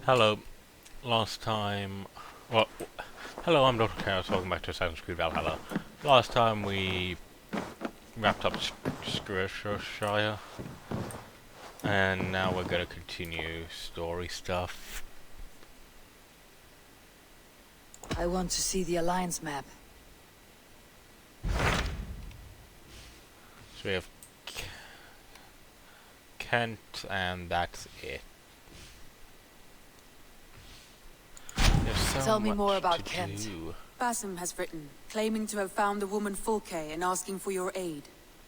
Hello. Last time... Well, hello, I'm Dr. Chaos, welcome back to Assassin's Creed Valhalla. Last time we wrapped up Shire, and now we're going to continue story stuff. I want to see the Alliance map. So we have Kent, and that's it. Tell me more about Kent. Basim has written, claiming to have found the woman Fulke and asking for your aid.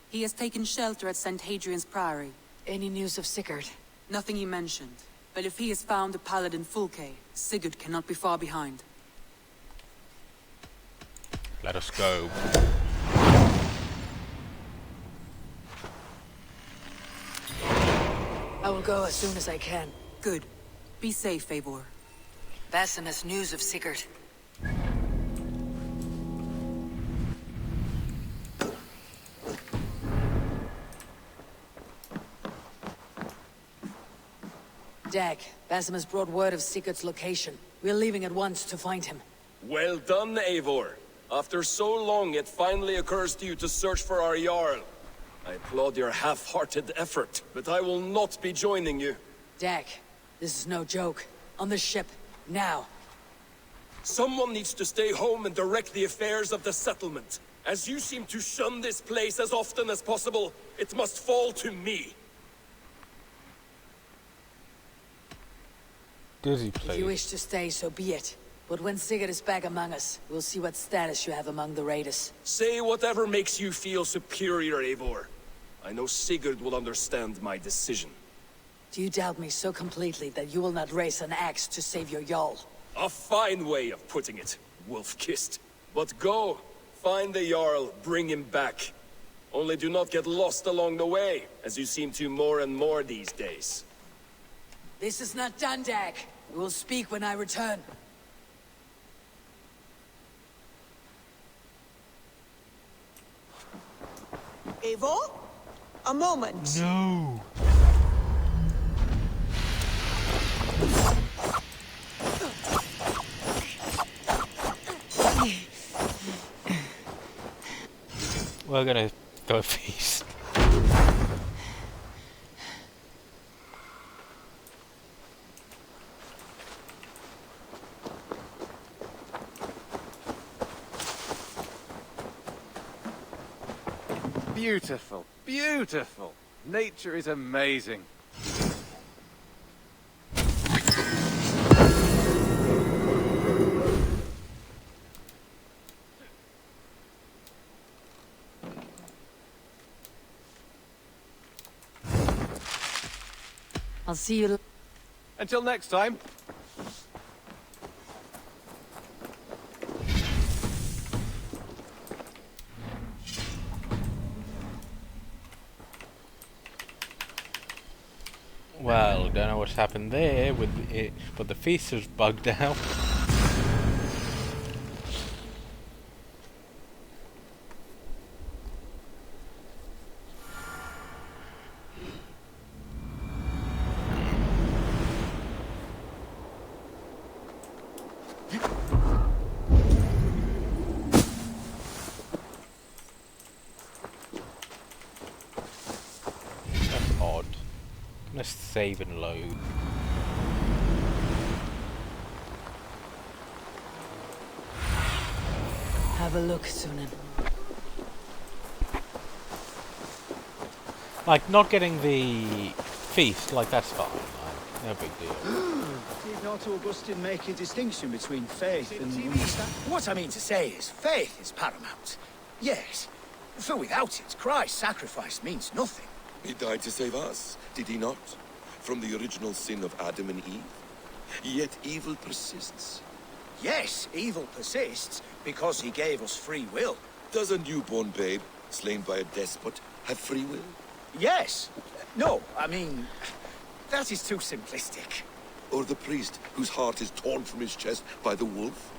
He has taken shelter at St. Hadrian's Priory. Any news of Sigurd? Nothing he mentioned. But if he has found the paladin Fulke, Sigurd cannot be far behind. Let us go. I will go as soon as I can. Good. Be safe, Eivor. Basim has news of Sigurd. Dag, Basim has brought word of Sigurd's location. We're leaving at once to find him. Well done, Eivor. After so long, it finally occurs to you to search for our Jarl. I applaud your half-hearted effort, but I will not be joining you. Dag, this is no joke. On the ship, now. Someone needs to stay home and direct the affairs of the settlement. As you seem to shun this place as often as possible, it must fall to me. Dizzy, please. If you wish to stay, so be it. But when Sigurd is back among us, we'll see what status you have among the raiders. Say whatever makes you feel superior, Eivor. I know Sigurd will understand my decision. Do you doubt me so completely that you will not raise an axe to save your Jarl? A fine way of putting it, wolf-kissed. But go, find the Jarl, bring him back. Only do not get lost along the way, as you seem to more and more these days. This is not done, Dag. We will speak when I return. Eivor? A moment. No! We're gonna go feast. Beautiful, beautiful. Nature is amazing. I'll see you. Until next time. Well, don't know what's happened there with it, but the feast is bugged out. That's odd. Let's save and load. Have a look, Sunan. Like, not getting the feast, like, that's fine. Like, no big deal. Did not Augustine make a distinction between faith and understanding? What I mean to say is, faith is paramount. Yes, for without it, Christ's sacrifice means nothing. He died to save us, did he not? From the original sin of Adam and Eve. Yet evil persists. Yes, evil persists because he gave us free will. Does a newborn babe, slain by a despot, have free will? Yes. No, I mean, that is too simplistic. Or the priest, whose heart is torn from his chest by the wolf?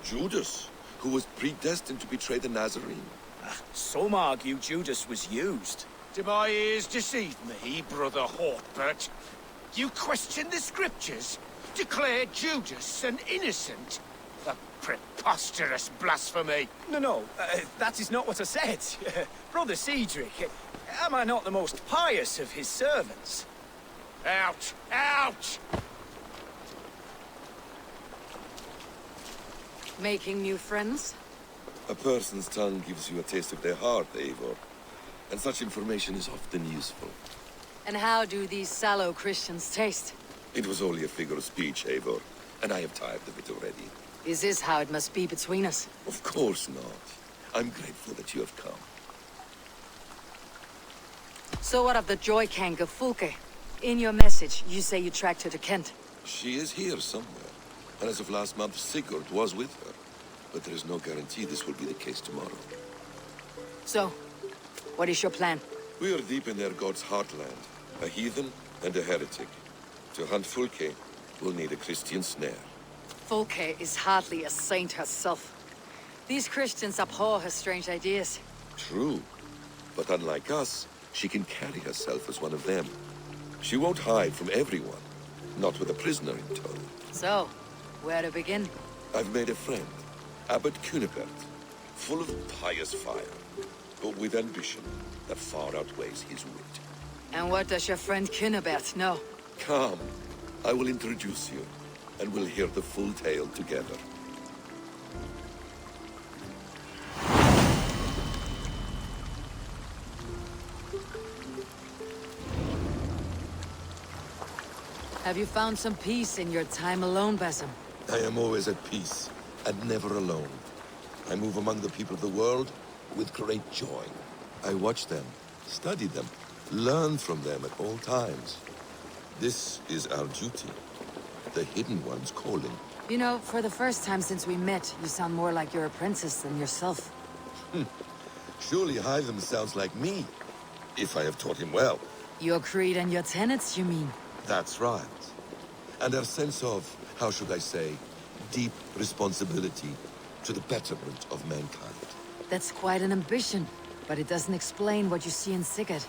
Judas, who was predestined to betray the Nazarene? Some argue Judas was used. Do my ears deceive me, brother Hortbert? You question the scriptures? Declare Judas an innocent? A preposterous blasphemy. No, that is not what I said. Brother Cedric, am I not the most pious of his servants? Out! Out! Making new friends? A person's tongue gives you a taste of their heart, Eivor. And such information is often useful. And how do these sallow Christians taste? It was only a figure of speech, Eivor. And I have tired of it already. Is this how it must be between us? Of course not. I'm grateful that you have come. So what of the Joy Kanka Fulke? In your message, you say you tracked her to Kent. She is here somewhere. And as of last month, Sigurd was with her. But there is no guarantee this will be the case tomorrow. So, what is your plan? We are deep in their god's heartland. A heathen and a heretic. To hunt Fulke, we'll need a Christian snare. Fulke is hardly a saint herself. These Christians abhor her strange ideas. True. But unlike us, she can carry herself as one of them. She won't hide from everyone. Not with a prisoner in tow. So, where to begin? I've made a friend. Abbot Cunibert. Full of pious fire. But with ambition that far outweighs his wit. And what does your friend Cunibert know? Come. I will introduce you. And we'll hear the full tale together. Have you found some peace in your time alone, Basim? I am always at peace, and never alone. I move among the people of the world with great joy. I watch them, study them, learn from them at all times. This is our duty. The Hidden One's calling. You know, for the first time since we met, you sound more like your apprentice than yourself. Surely Hytham sounds like me, if I have taught him well. Your creed and your tenets, you mean? That's right. And our sense of, how should I say, deep responsibility to the betterment of mankind. That's quite an ambition, but it doesn't explain what you see in Sigurd.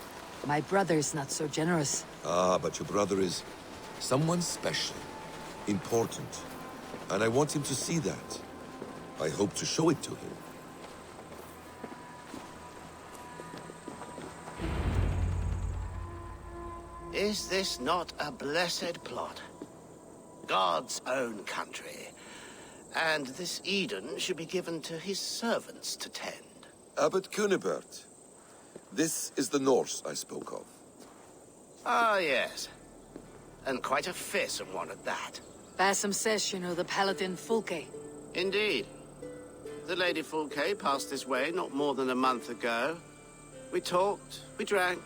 My brother is not so generous. Ah, but your brother is someone special, important, and I want him to see that. I hope to show it to him. Is this not a blessed plot? God's own country. And this Eden should be given to his servants to tend. Abbot Cunibert. This is the Norse I spoke of. Ah, yes. And quite a fearsome one at that. Basim says you know the paladin Fulke. Indeed. The Lady Fulke passed this way not more than a month ago. We talked, we drank.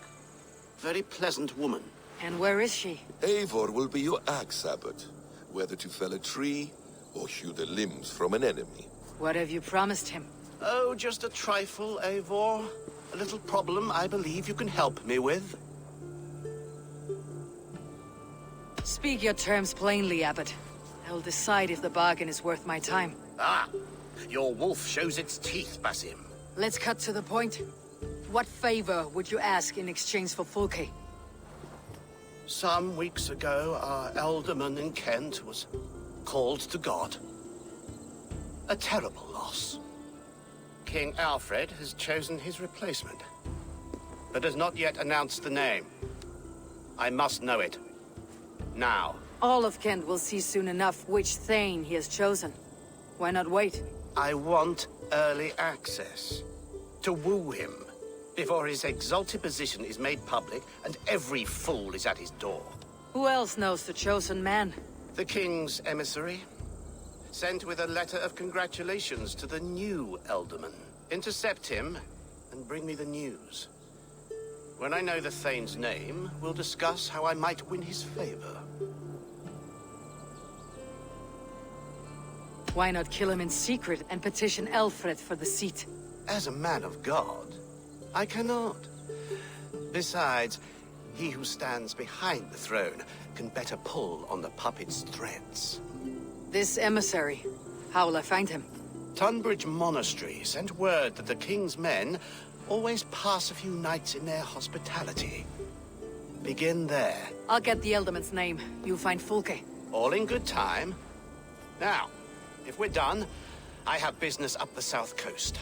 Very pleasant woman. And where is she? Eivor will be your axe, Abbot. Whether to fell a tree or hew the limbs from an enemy. What have you promised him? Oh, just a trifle, Eivor. A little problem I believe you can help me with. Speak your terms plainly, Abbot. I will decide if the bargain is worth my time. Ah, your wolf shows its teeth, Basim. Let's cut to the point. What favor would you ask in exchange for Fulke? Some weeks ago, our alderman in Kent was called to God. A terrible loss. King Alfred has chosen his replacement, but has not yet announced the name. I must know it. Now. All of Kent will see soon enough which Thane he has chosen. Why not wait? I want early access. To woo him, before his exalted position is made public and every fool is at his door. Who else knows the chosen man? The king's emissary, sent with a letter of congratulations to the new alderman. Intercept him and bring me the news. When I know the Thane's name, we'll discuss how I might win his favor. Why not kill him in secret and petition Alfred for the seat? As a man of God, I cannot. Besides, he who stands behind the throne can better pull on the puppet's threads. This emissary, how will I find him? Tunbridge Monastery sent word that the king's men always pass a few nights in their hospitality. Begin there. I'll get the Ealdorman's name. You find Fulke. All in good time. Now, if we're done, I have business up the south coast.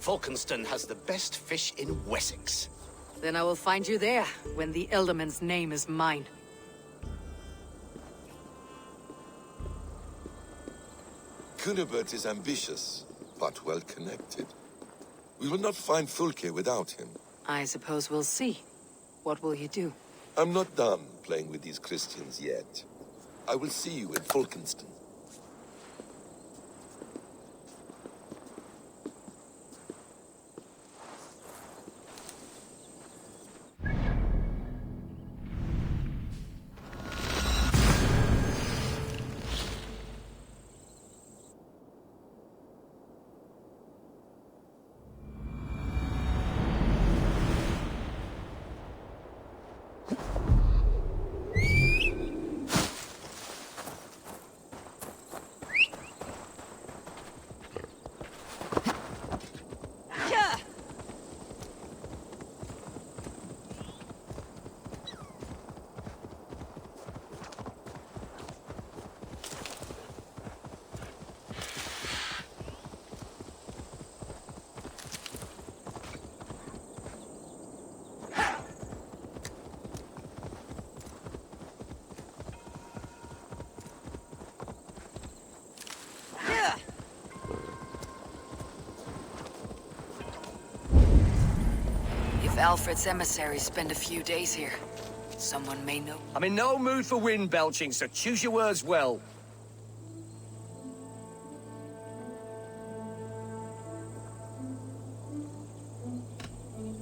Folkestone has the best fish in Wessex. Then I will find you there, when the Elderman's name is mine. Cunibert is ambitious, but well connected. We will not find Fulke without him. I suppose we'll see. What will you do? I'm not done playing with these Christians yet. I will see you in Folkestone. If Alfred's emissaries spend a few days here, someone may know. I'm in no mood for wind belching, so choose your words well.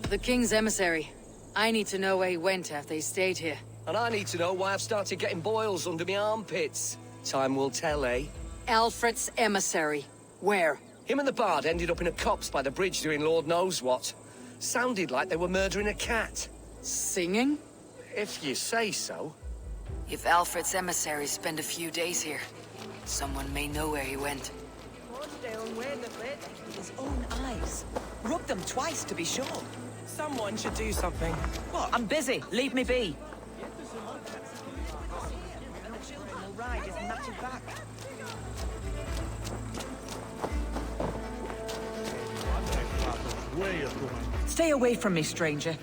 The King's emissary. I need to know where he went after he stayed here. And I need to know why I've started getting boils under my armpits. Time will tell, eh? Alfred's emissary. Where? Him and the bard ended up in a copse by the bridge doing Lord knows what. Sounded like they were murdering a cat. Singing? If you say so. If Alfred's emissaries spend a few days here, someone may know where he went. His own eyes. Rub them twice to be sure. Someone should do something. What? I'm busy. Leave me be. And the children will ride his matted back. Stay away from me, stranger.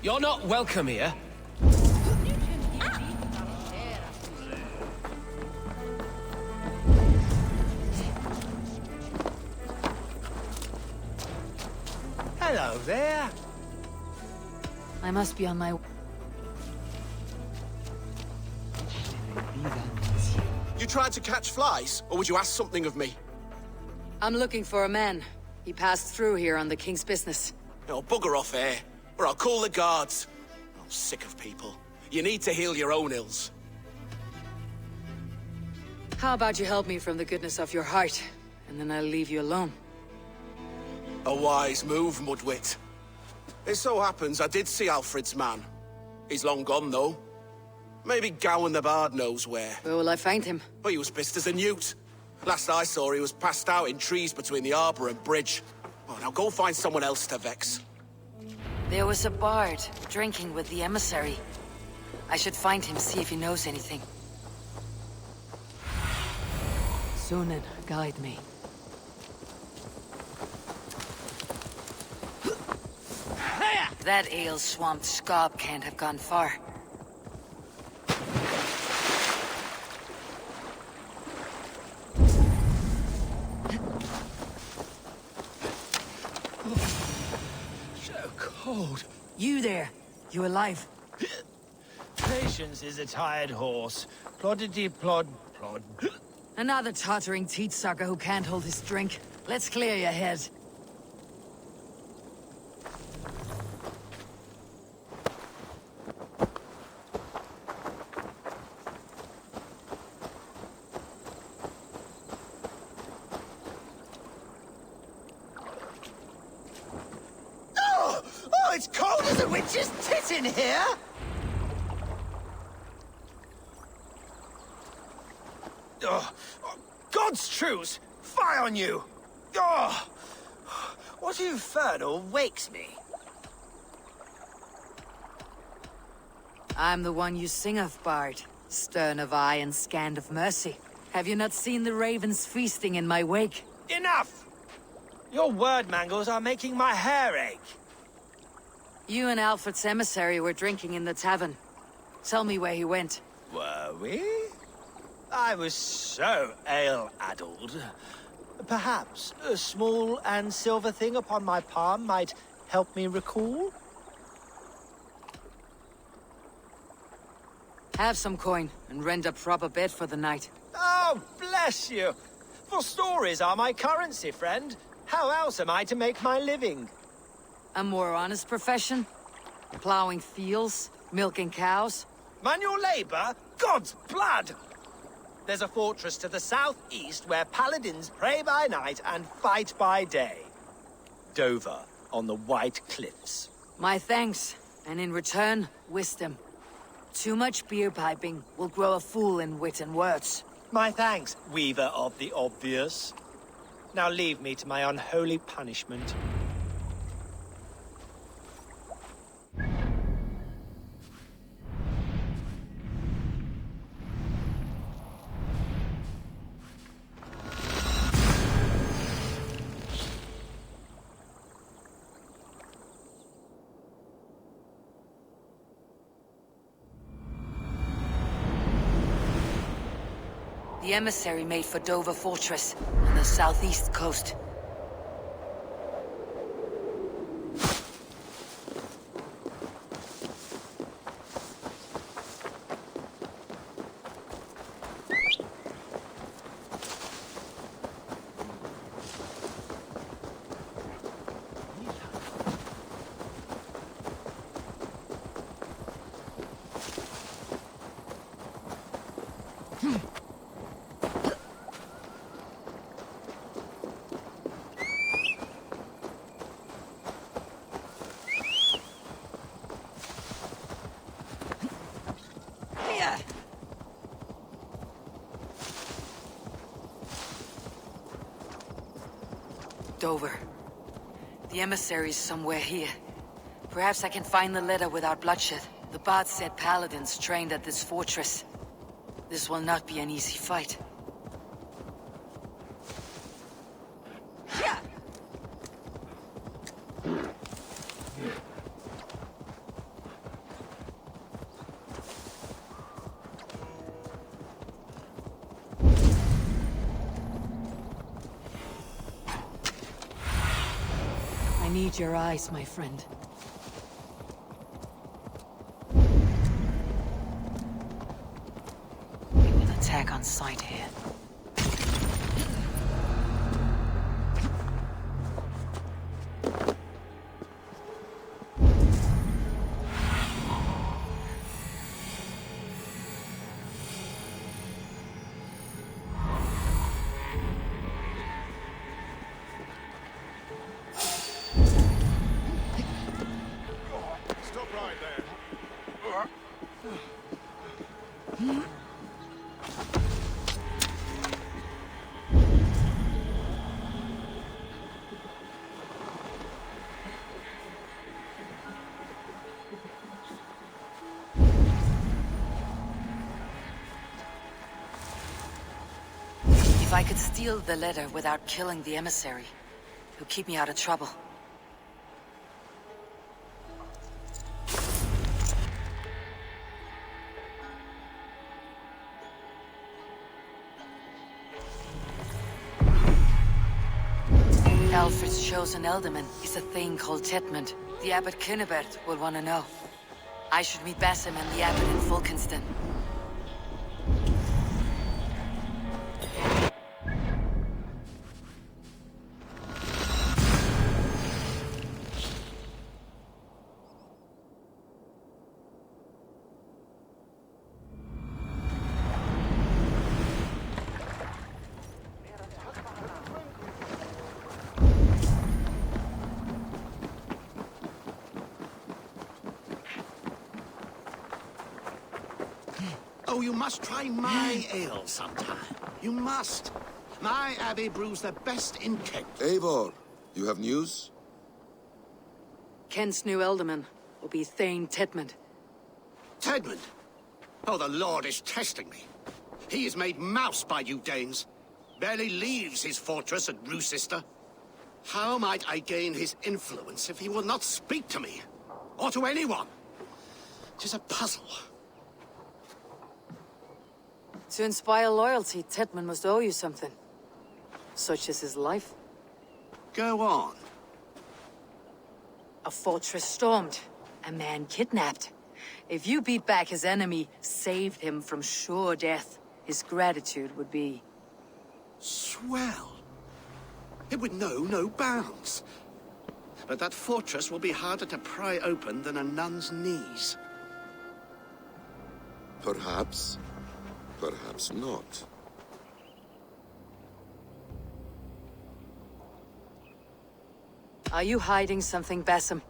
You're not welcome here. Hello there. I must be on my... You tried to catch flies, or would you ask something of me? I'm looking for a man. He passed through here on the King's business. No, bugger off here, or I'll call the guards. I'm sick of people. You need to heal your own ills. How about you help me from the goodness of your heart, and then I'll leave you alone. A wise move, Mudwit. It so happens I did see Alfred's man. He's long gone, though. Maybe Gowan the Bard knows where. Where will I find him? But he was pissed as a newt. Last I saw, he was passed out in trees between the arbor and bridge. Oh, now go find someone else to vex. There was a bard, drinking with the emissary. I should find him, see if he knows anything. Sunan, guide me. That ale-swamped scob can't have gone far. So cold. You there! You alive? Patience is a tired horse. Ploddity plod plod. Another tottering teat-sucker who can't hold his drink. Let's clear your head. Oh, it's cold as a witch's tit in here! Oh, God's truce! Fie on you! Oh, what infernal wakes me? I'm the one you sing of, Bard. Stern of eye and scant of mercy. Have you not seen the ravens feasting in my wake? Enough! Your word mangles are making my hair ache. You and Alfred's emissary were drinking in the tavern. Tell me where he went. Were we? I was so ale-addled. Perhaps a small and silver thing upon my palm might help me recall? Have some coin, and rent a proper bed for the night. Oh, bless you! For stories are my currency, friend. How else am I to make my living? A more honest profession? Plowing fields, milking cows? Manual labor? God's blood! There's a fortress to the southeast where paladins pray by night and fight by day. Dover, on the White Cliffs. My thanks, and in return, wisdom. Too much beer piping will grow a fool in wit and words. My thanks, weaver of the obvious. Now leave me to my unholy punishment. The emissary made for Dover Fortress, on the southeast coast. Dover. The emissary's somewhere here. Perhaps I can find the letter without bloodshed. The bard said paladins trained at this fortress. This will not be an easy fight. I need your eyes, my friend. We will attack on sight here. If I could steal the letter without killing the emissary, it would keep me out of trouble. Alfred's chosen ealdorman is a thing called Tetmund. The Abbot Kynnebert will want to know. I should meet Basim and the Abbot in Fulkenston. Oh, you must try my ale sometime. You must. My abbey brews the best in Kent. Eivor, you have news? Kent's new ealdorman will be Thane Tetmund. Tedmund. Oh, the Lord is testing me. He is made mouse by you Danes. Barely leaves his fortress at Roosister. How might I gain his influence if he will not speak to me? Or to anyone? 'Tis a puzzle. To inspire loyalty, Tedman must owe you something. Such as his life. Go on. A fortress stormed. A man kidnapped. If you beat back his enemy, saved him from sure death, his gratitude would be... Swell. It would know no bounds. But that fortress will be harder to pry open than a nun's knees. Perhaps. Perhaps not. Are you hiding something, Basim?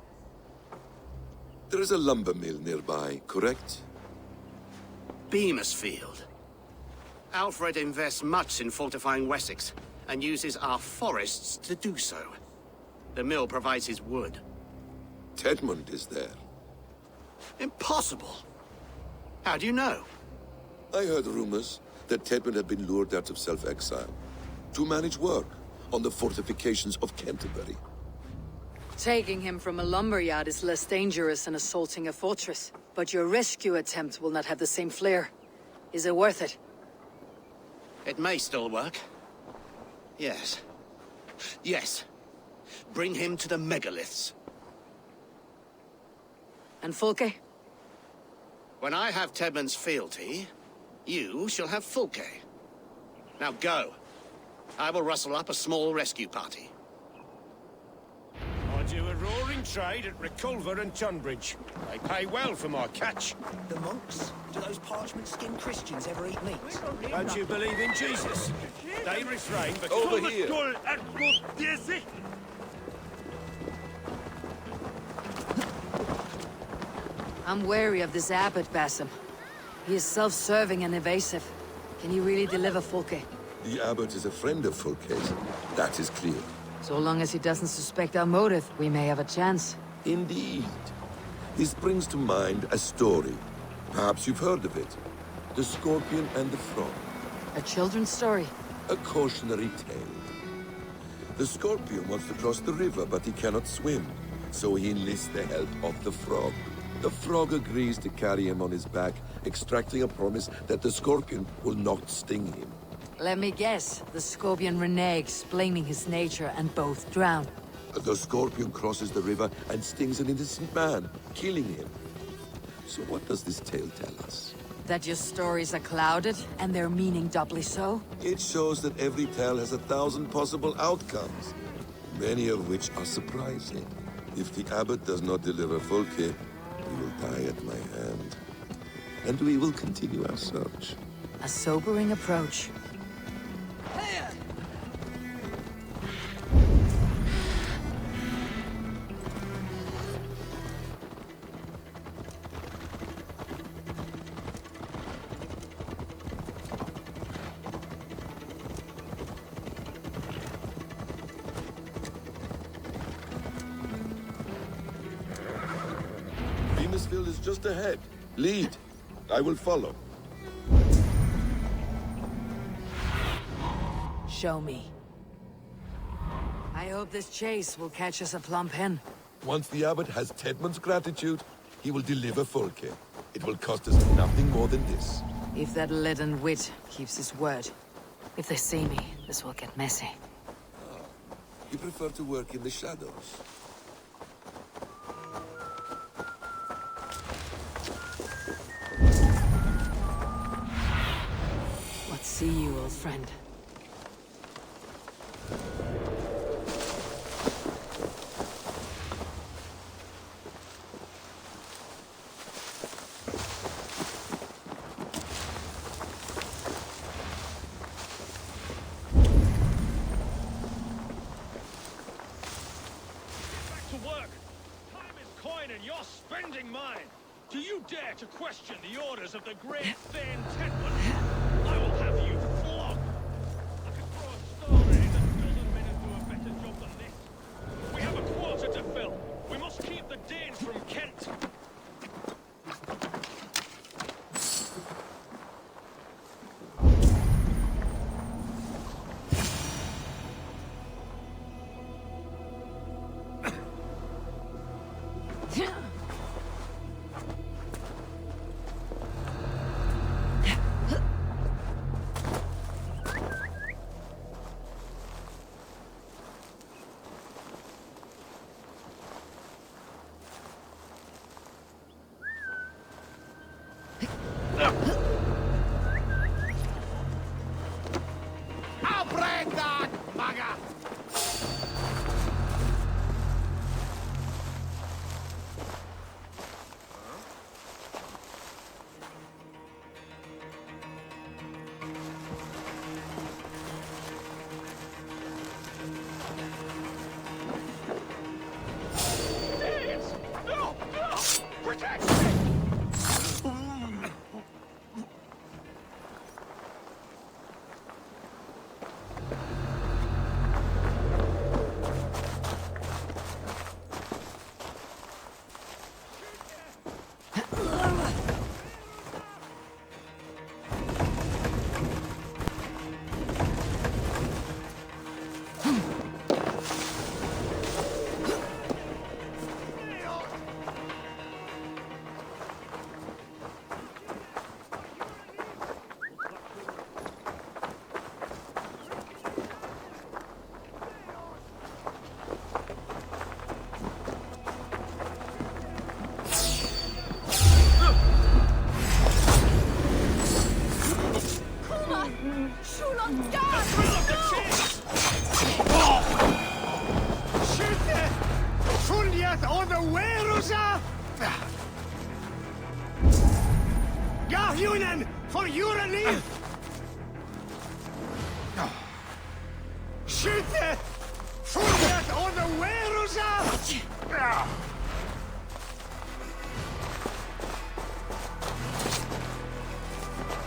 There is a lumber mill nearby, correct? Beamisfield. Alfred invests much in fortifying Wessex, and uses our forests to do so. The mill provides his wood. Tedmund is there. Impossible! How do you know? I heard rumors that Tedmund had been lured out of self-exile to manage work on the fortifications of Canterbury. Taking him from a lumberyard is less dangerous than assaulting a fortress. But your rescue attempt will not have the same flair. Is it worth it? It may still work. Yes. Yes. Bring him to the megaliths. And Fulke? When I have Tedmund's fealty, you shall have Fulke. Now go. I will rustle up a small rescue party. I do a roaring trade at Reculver and Tunbridge. They pay well for my catch. The monks? Do those parchment-skinned Christians ever eat meat? Don't you believe in Jesus? They refrain because... Over here! I'm wary of this abbot, Basim. He is self-serving and evasive. Can he really deliver Fulke? The abbot is a friend of Fulke's. That is clear. So long as he doesn't suspect our motive, we may have a chance. Indeed. This brings to mind a story. Perhaps you've heard of it. The Scorpion and the Frog. A children's story? A cautionary tale. The Scorpion wants to cross the river, but he cannot swim. So he enlists the help of the Frog. The Frog agrees to carry him on his back, extracting a promise that the Scorpion will not sting him. Let me guess. The Scorpion reneges, blaming his nature, and both drown. The Scorpion crosses the river and stings an innocent man, killing him. So what does this tale tell us? That your stories are clouded, and their meaning doubly so? It shows that every tale has 1,000 possible outcomes, many of which are surprising. If the abbot does not deliver Fulke, he will die at my hand. And we will continue our search. A sobering approach. Beamisfield is just ahead. Lead. I will follow. Show me. I hope this chase will catch us a plump hen. Once the abbot has Tedmund's gratitude, he will deliver Fulke. It will cost us nothing more than this. If that leaden wit keeps his word. If they see me, this will get messy. You prefer to work in the shadows. Let's see you, old friend. Do you dare to question the orders of the great Thane Tedmund? I will have you flogged! I could throw a stone at it and dozen men do a better job than this. We have a quota to fill. We must keep the Danes from Kent. Skjøte! Funnet overværusa! Gahjunen for jordeliv! Skjøte! Funnet overværusa!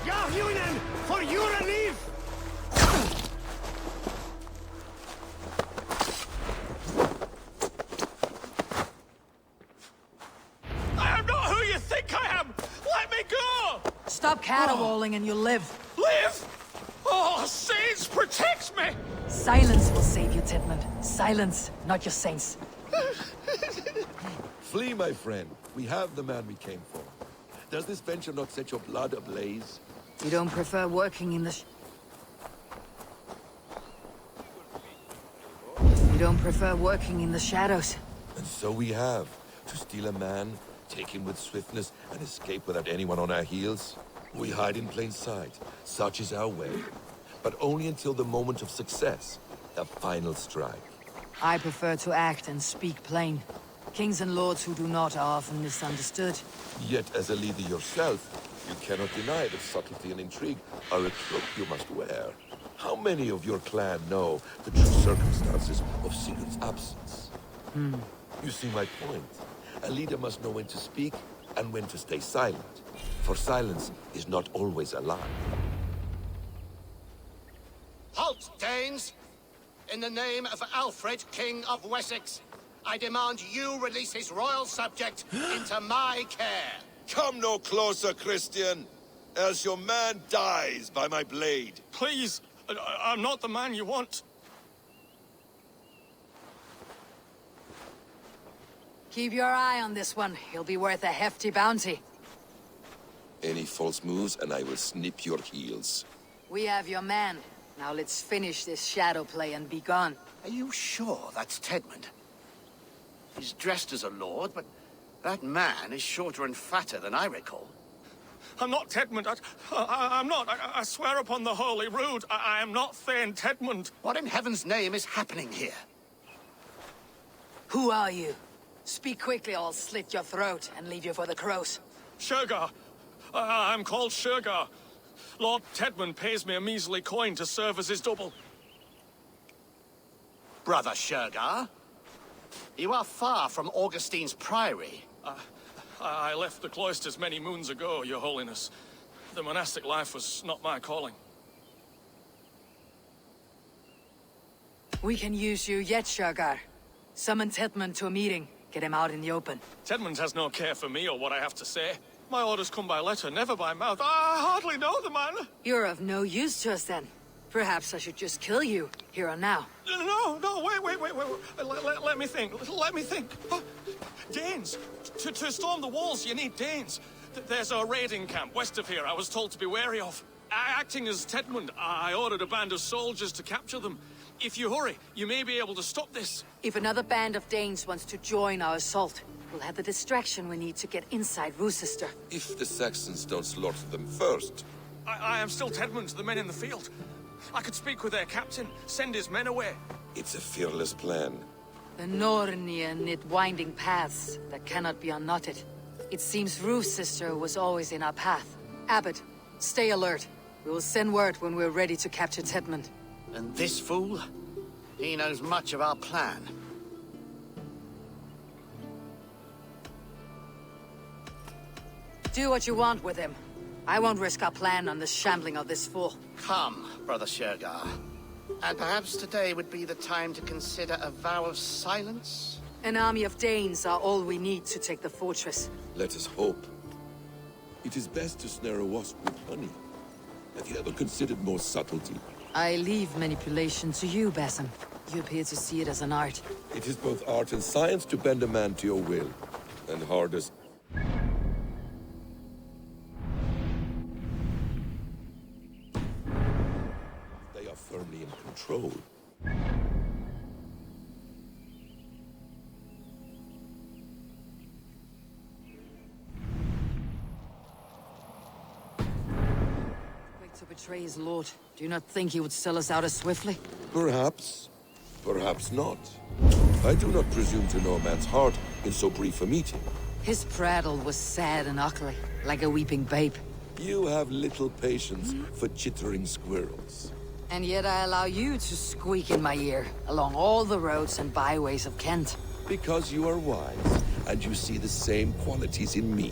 Gahjunen for jordeliv! I am not who you think I am! Let me go! Stop caterwauling and you'll live. Live! Oh, saints, protect me! Silence will save you, Tidmund. Silence, not your saints. Flee, my friend. We have the man we came for. Does this venture not set your blood ablaze? You don't prefer working in the You don't prefer working in the shadows. And so we have. To steal a man, take him with swiftness, and escape without anyone on our heels? We hide in plain sight. Such is our way. But only until the moment of success. The final strike. I prefer to act and speak plain. Kings and lords who do not are often misunderstood. Yet, as a leader yourself, you cannot deny that subtlety and intrigue are a cloak you must wear. How many of your clan know the true circumstances of Sigurd's absence? You see my point. A leader must know when to speak and when to stay silent. For silence is not always a lie. Halt, Danes! In the name of Alfred, King of Wessex, I demand you release his royal subject into my care. Come no closer, Christian, else your man dies by my blade. Please, I'm not the man you want. Keep your eye on this one. He'll be worth a hefty bounty. Any false moves and I will snip your heels. We have your man. Now let's finish this shadow play and be gone. Are you sure that's Tedmund? He's dressed as a lord, but that man is shorter and fatter than I recall. I'm not Tedmund. I'm not. I swear upon the Holy Rood, I am not Thane Tedmund. What in heaven's name is happening here? Who are you? Speak quickly or I'll slit your throat and leave you for the crows. Shergar. I'm called Shergar. Lord Tedmund pays me a measly coin to serve as his double. Brother Shergar? You are far from Augustine's priory. I left the cloisters many moons ago, Your Holiness. The monastic life was not my calling. We can use you yet, Shergar. Summon Tedmund to a meeting. Get him out in the open. Tedmund has no care for me or what I have to say. My orders come by letter, never by mouth. I hardly know the man. You're of no use to us then. Perhaps I should just kill you, here and now. No, wait. Let me think. Danes. To storm the walls, you need Danes. There's a raiding camp west of here I was told to be wary of. Acting as Tedmund, I ordered a band of soldiers to capture them. If you hurry, you may be able to stop this. If another band of Danes wants to join our assault, we'll have the distraction we need to get inside Rochester. If the Saxons don't slaughter them first. I am still Tedmund to the men in the field. I could speak with their captain, send his men away. It's a fearless plan. The Nornir knit winding paths that cannot be unknotted. It seems Rochester was always in our path. Abbot, stay alert. We will send word when we're ready to capture Tedmund. And this fool? He knows much of our plan. Do what you want with him. I won't risk our plan on the shambling of this fool. Come, Brother Shergar. And perhaps today would be the time to consider a vow of silence? An army of Danes are all we need to take the fortress. Let us hope. It is best to snare a wasp with honey. Have you ever considered more subtlety? I leave manipulation to you, Basim. You appear to see it as an art. It is both art and science to bend a man to your will. And hardest. They are firmly in control. betray his lord, do you not think he would sell us out as swiftly? Perhaps. Perhaps not. I do not presume to know a man's heart in so brief a meeting. His prattle was sad and ugly, like a weeping babe. You have little patience for chittering squirrels. And yet I allow you to squeak in my ear, along all the roads and byways of Kent. Because you are wise, and you see the same qualities in me.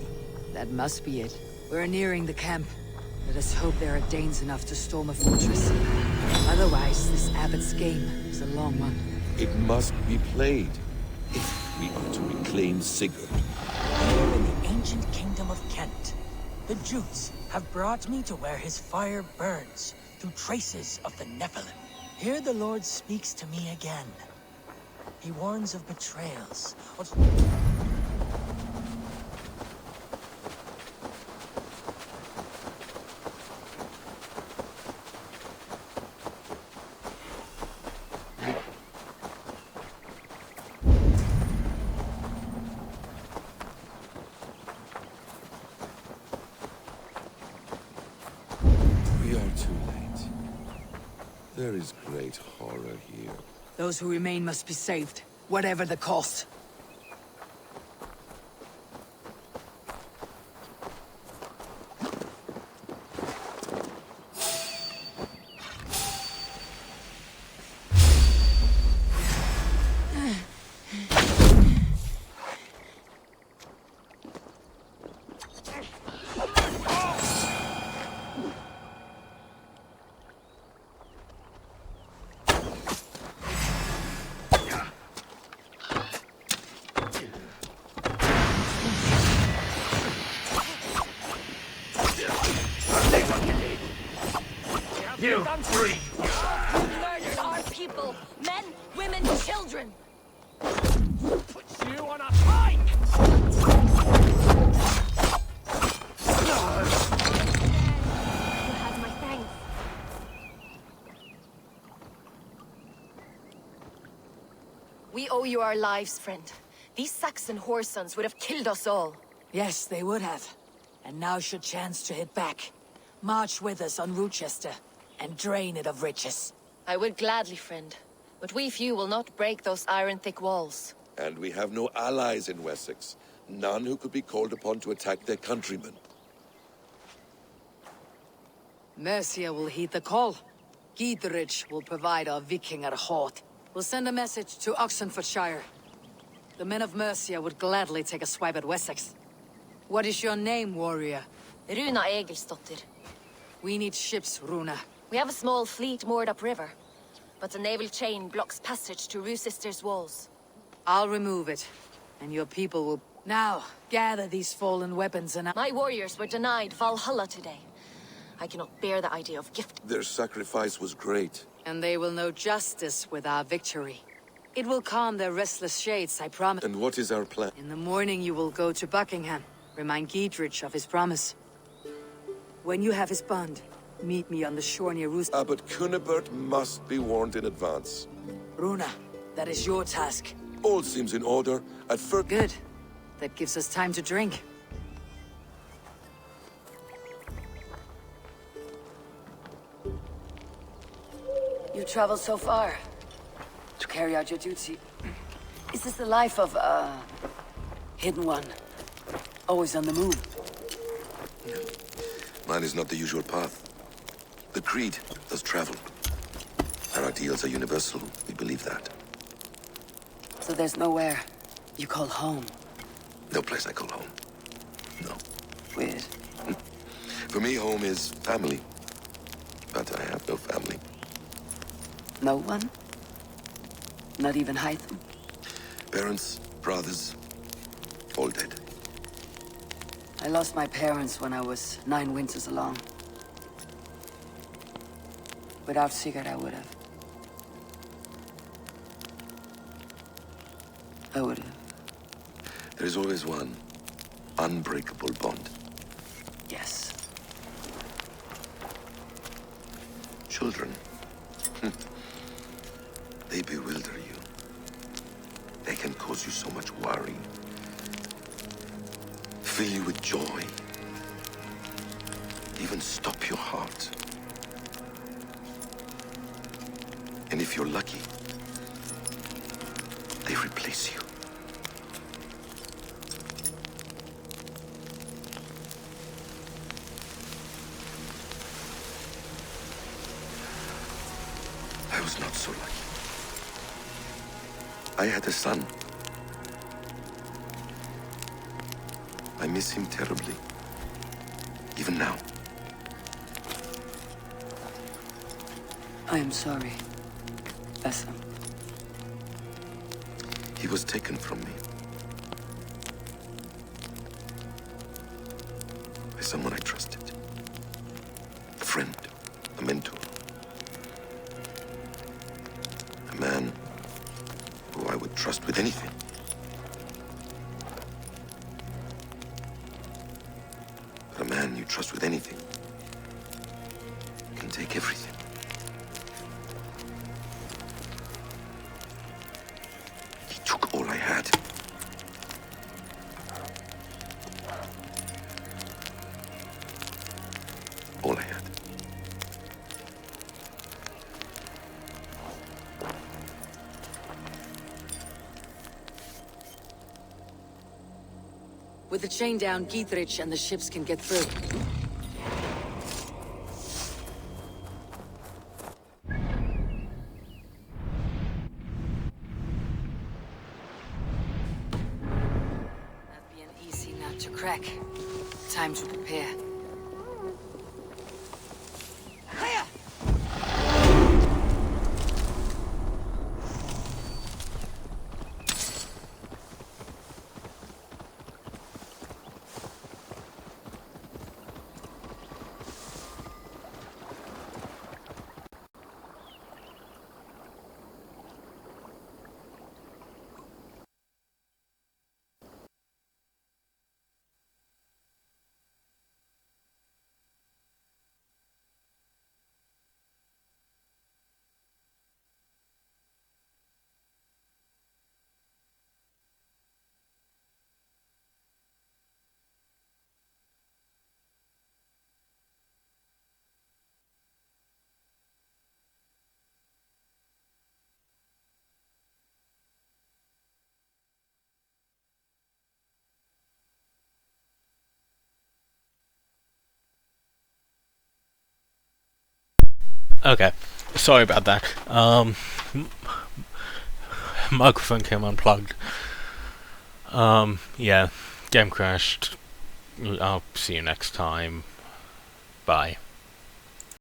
That must be it. We're nearing the camp. Let us hope there are Danes enough to storm a fortress. Otherwise, this abbot's game is a long one. It must be played, if we are to reclaim Sigurd. In the ancient kingdom of Kent, the Jutes have brought me to where his fire burns, through traces of the Nephilim. Here the Lord speaks to me again. He warns of betrayals, of... There is great horror here. Those who remain must be saved, whatever the cost. You free! You murdered our people! Men, women, children! Puts you on a pike! You have my thanks. We owe you our lives, friend. These Saxon whoresons would have killed us all. Yes, they would have. And now should chance to hit back. March with us on Rochester, and drain it of riches. I would gladly, friend. But we few will not break those iron-thick walls. And we have no allies in Wessex. None who could be called upon to attack their countrymen. Mercia will heed the call. Gidrich will provide our Vikinger Hort. We'll send a message to Oxenfordshire. The men of Mercia would gladly take a swipe at Wessex. What is your name, warrior? Runa Egilsdotter. We need ships, Runa. We have a small fleet moored upriver, but the naval chain blocks passage to Rochester's walls. I'll remove it, and your people will... Now, gather these fallen weapons and... My warriors were denied Valhalla today. I cannot bear the idea of gift. Their sacrifice was great. And they will know justice with our victory. It will calm their restless shades, I promise. And what is our plan? In the morning you will go to Buckingham. Remind Gidrich of his promise. When you have his bond, meet me on the shore near Roos... Abbot Cunibert must be warned in advance. Runa, that is your task. All seems in order. At first... Good. That gives us time to drink. You traveled so far to carry out your duty. Is this the life of a hidden one? Always on the move? Mine is not the usual path. The Creed does travel. Our ideals are universal. We believe that. So there's nowhere you call home? No place I call home. No. Weird. For me, home is family. But I have no family. No one? Not even Hytham? Parents, brothers, all dead. I lost my parents when I was 9 winters along. Without Sigurd, I would have. I would have. There is always one unbreakable bond. Yes. Children. They bewilder you. They can cause you so much worry. Fill you with joy. Even stop your heart. And if you're lucky, they replace you. I was not so lucky. I had a son. I miss him terribly. Even now. I am sorry, Bessa. He was taken from me. By someone I trusted. A friend, a mentor. A man who I would trust with anything. But a man you trust with anything can take everything. He took all I had. All I had. With the chain down, Gietrich and the ships can get through. That'd be an easy nut to crack. Time to prepare. Okay, sorry about that. Microphone came unplugged. Yeah, game crashed. I'll see you next time. Bye.